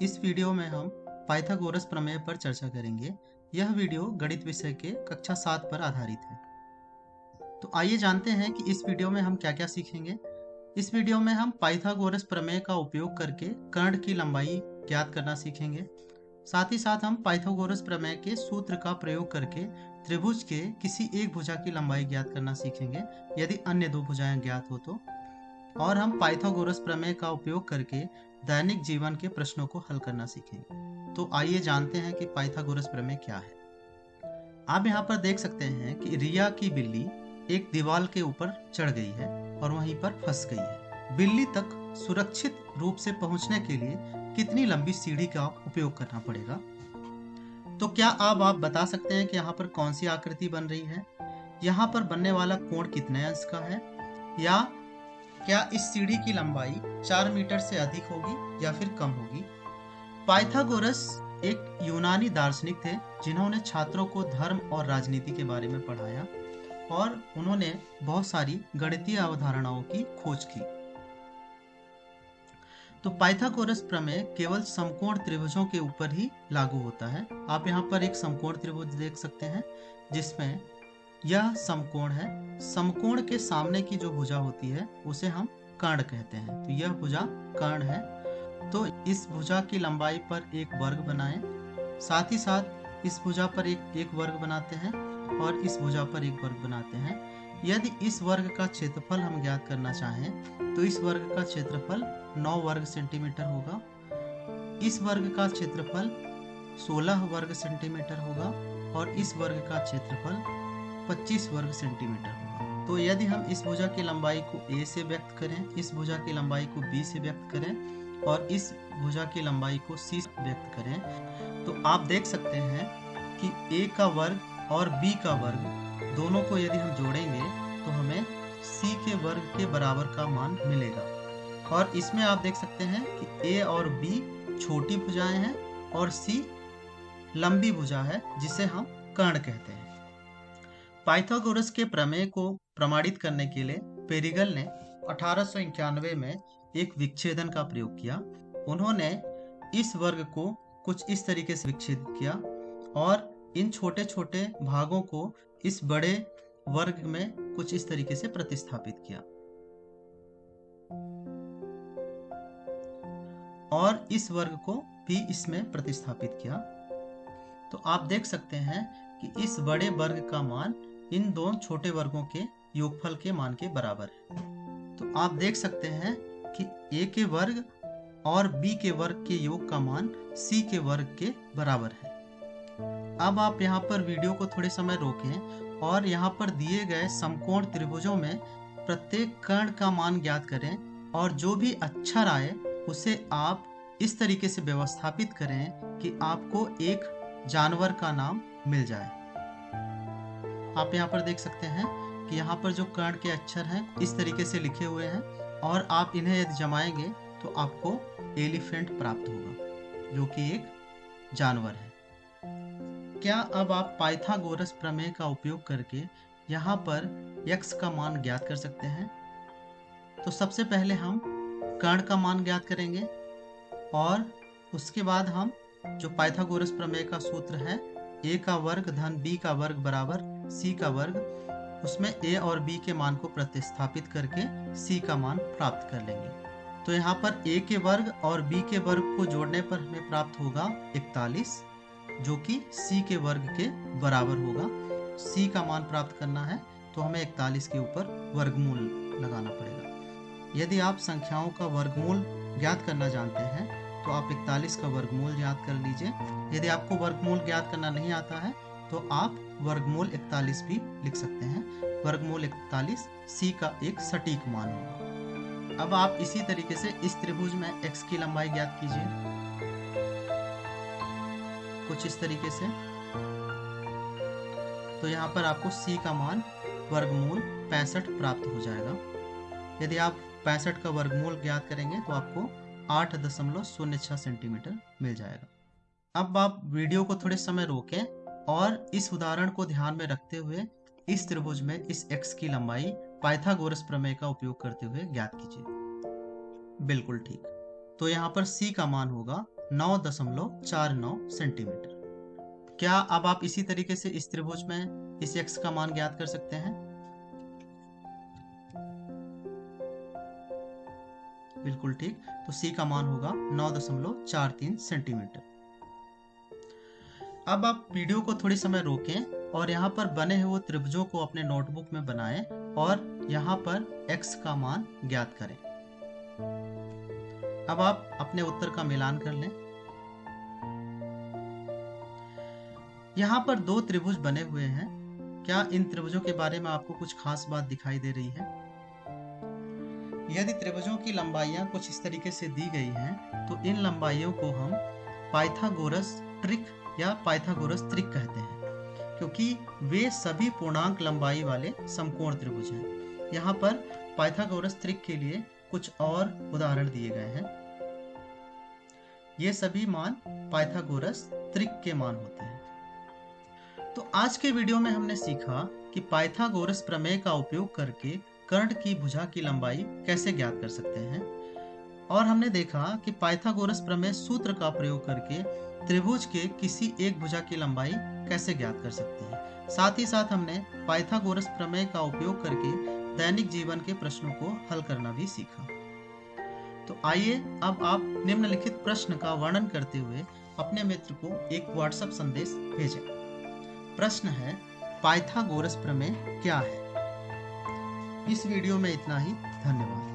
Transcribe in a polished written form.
इस वीडियो में हम पाइथागोरस प्रमेय पर चर्चा करेंगे। यह वीडियो गणित विषय के कक्षा 7 पर आधारित है। तो आइए जानते हैं कि इस वीडियो में हम क्या-क्या सीखेंगे। इस वीडियो में हम पाइथागोरस प्रमेय का उपयोग करके कर्ण की लंबाई ज्ञात करना सीखेंगे। साथ ही साथ हम पाइथागोरस प्रमेय के सूत्र का प्रयोग करके त्रिभुज के किसी एक भुजा की लंबाई ज्ञात करना सीखेंगे, यदि अन्य दो भुजाएं ज्ञात हो तो। और हम पाइथागोरस प्रमेय का उपयोग करके दैनिक जीवन के प्रश्नों को हल करना सीखेंगे। तो आइए जानते हैं कि पाइथागोरस प्रमेय क्या है। आप यहाँ पर देख सकते हैं कि रिया की बिल्ली एक दीवार के ऊपर चढ़ गई है और वहीं पर फंस गई है। बिल्ली तक सुरक्षित रूप से पहुंचने के लिए कितनी लंबी सीढ़ी का उपयोग करना पड़ेगा? तो क्या अब आप बता सकते हैं कि यहाँ पर कौन सी आकृति बन रही है? यहाँ पर बनने वाला कोण कितने अंश का है? या क्या इस सीढ़ी की लंबाई 4 मीटर से अधिक होगी या फिर कम होगी? पाइथागोरस एक यूनानी दार्शनिक थे जिन्होंने छात्रों को धर्म और राजनीति के बारे में पढ़ाया और उन्होंने बहुत सारी गणितीय अवधारणाओं की खोज की। तो पाइथागोरस प्रमेय केवल समकोण त्रिभुजों के ऊपर ही लागू होता है। आप यहाँ पर एक समकोण त्रिभुज देख सकते हैं जिसमें यह समकोण है। समकोण के सामने की जो भुजा होती है उसे हम कर्ण कहते हैं। तो यह भुजा कर्ण है। तो इस भुजा की लंबाई पर एक वर्ग बनाएं। साथ ही साथ इस भुजा पर एक वर्ग बनाते हैं और इस भुजा पर एक वर्ग बनाते हैं। यदि इस वर्ग का क्षेत्रफल हम ज्ञात करना चाहें तो इस वर्ग का क्षेत्रफल 9 वर्ग सेंटीमीटर होगा। इस वर्ग का क्षेत्रफल 16 वर्ग सेंटीमीटर होगा और इस वर्ग का क्षेत्रफल 25 वर्ग सेंटीमीटर होगा। तो यदि हम इस भुजा की लंबाई को a से व्यक्त करें, इस भुजा की लंबाई को b से व्यक्त करें और इस भुजा की लंबाई को c से व्यक्त करें, तो आप देख सकते हैं कि a का वर्ग और b का वर्ग दोनों को यदि हम जोड़ेंगे तो हमें c के वर्ग के बराबर का मान मिलेगा। और इसमें आप देख सकते हैं कि a और b छोटी भुजाएं हैं और c लंबी भुजा है जिसे हम कर्ण कहते हैं। पाइथागोरस के प्रमेय को प्रमाणित करने के लिए पेरिगल ने 1891 में एक विच्छेदन का प्रयोग किया। उन्होंने इस वर्ग को कुछ इस तरीके से विच्छेदित किया और इन छोटे छोटे भागों को इस बड़े वर्ग में कुछ इस तरीके से प्रतिस्थापित किया और इस वर्ग को भी इसमें प्रतिस्थापित किया। तो आप देख सकते हैं कि इस बड़े वर्ग का मान इन दोनों छोटे वर्गों के योगफल के मान के बराबर है। तो आप देख सकते हैं कि a के वर्ग और b के वर्ग के योग का मान c के वर्ग के बराबर है। अब आप यहाँ पर वीडियो को थोड़े समय रोकें और यहाँ पर दिए गए समकोण त्रिभुजों में प्रत्येक कर्ण का मान ज्ञात करें और जो भी अक्षर आए उसे आप इस तरीके से व्यवस्थापित करें कि आपको एक जानवर का नाम मिल जाए। आप यहाँ पर देख सकते हैं कि यहाँ पर जो कर्ण के अक्षर हैं इस तरीके से लिखे हुए हैं और आप इन्हें यदि जमाएंगे तो आपको एलिफेंट प्राप्त होगा जो कि एक जानवर है। क्या अब आप पाइथागोरस प्रमेय का उपयोग करके यहाँ पर x का मान ज्ञात कर सकते हैं? तो सबसे पहले हम कर्ण का मान ज्ञात करेंगे और उसके बाद हम जो पाइथागोरस प्रमेय का सूत्र है a का वर्ग धन b का वर्ग बराबर c का वर्ग, उसमें a और b के मान को प्रतिस्थापित करके c का मान प्राप्त कर लेंगे। तो यहाँ पर a के वर्ग और b के वर्ग को जोड़ने पर हमें प्राप्त होगा 41, जो कि c के वर्ग के बराबर होगा। c का मान प्राप्त करना है तो हमें 41 के ऊपर वर्गमूल लगाना पड़ेगा। यदि आप संख्याओं का वर्गमूल ज्ञात करना जानते हैं तो आप 41 का वर्गमूल ज्ञात कर लीजिए। यदि आपको वर्गमूल ज्ञात करना नहीं आता है तो आप वर्गमूल 41 भी लिख सकते हैं। वर्गमूल 41 c का एक सटीक मान होगा। अब आप इसी तरीके से इस त्रिभुज में x की लंबाई ज्ञात कीजिए कुछ इस तरीके से। तो यहाँ पर आपको c का मान वर्गमूल 65 प्राप्त हो जाएगा। यदि आप 65 का वर्गमूल ज्ञात करेंगे तो आपको 8.06 सेंटीमीटर मिल जाएगा। अब आप वीडियो को थोड़े समय रोकें और इस उदाहरण को ध्यान में रखते हुए इस त्रिभुज में इस x की लंबाई पाइथागोरस प्रमेय का उपयोग करते हुए ज्ञात कीजिए। बिल्कुल ठीक। तो यहाँ पर c का मान होगा 9.49 सेंटीमीटर। क्या अब आप इसी तरीके से इस त्रिभुज में इस x का मान ज्ञात कर सकते हैं? बिल्कुल ठीक। तो c का मान होगा 9.43 सेंटीमीटर। अब आप वीडियो को थोड़ी समय रोकें और यहाँ पर बने हुए त्रिभुजों को अपने नोटबुक में बनाएं और यहाँ पर x का मान ज्ञात करें। अब आप अपने उत्तर का मिलान कर लें। यहाँ पर दो त्रिभुज बने हुए हैं। क्या इन त्रिभुजों के बारे में आपको कुछ खास बात दिखाई दे रही है? यदि त्रिभुजों की लंबाइयाँ कुछ इस तरीके से दी गई हैं, तो इन लंबाइयों को हम पाइथागोरस ट्रिक या पाइथागोरस त्रिक कहते हैं, क्योंकि वे सभी पूर्णांक लंबाई वाले समकोण त्रिभुज हैं। यहाँ पर पाइथागोरस त्रिक के लिए कुछ और उदाहरण दिए गए हैं। ये सभी मान पाइथागोरस त्रिक के मान होते हैं। तो आज के वीडियो में हमने सीखा कि पाइथागोरस प्रमेय का उपयोग करके कर्ण की भुजा की लंबाई कैसे ज्ञात कर सकते हैं, और हमने देखा कि पाइथागोरस प्रमेय सूत्र का प्रयोग करके त्रिभुज के किसी एक भुजा की लंबाई कैसे ज्ञात कर सकते हैं। साथ ही साथ हमने पाइथागोरस प्रमेय का उपयोग करके दैनिक जीवन के प्रश्नों को हल करना भी सीखा। तो आइए अब आप निम्नलिखित प्रश्न का वर्णन करते हुए अपने मित्र को एक व्हाट्सएप संदेश भेजें। प्रश्न है, पाइथागोरस प्रमेय क्या है? इस वीडियो में इतना ही। धन्यवाद।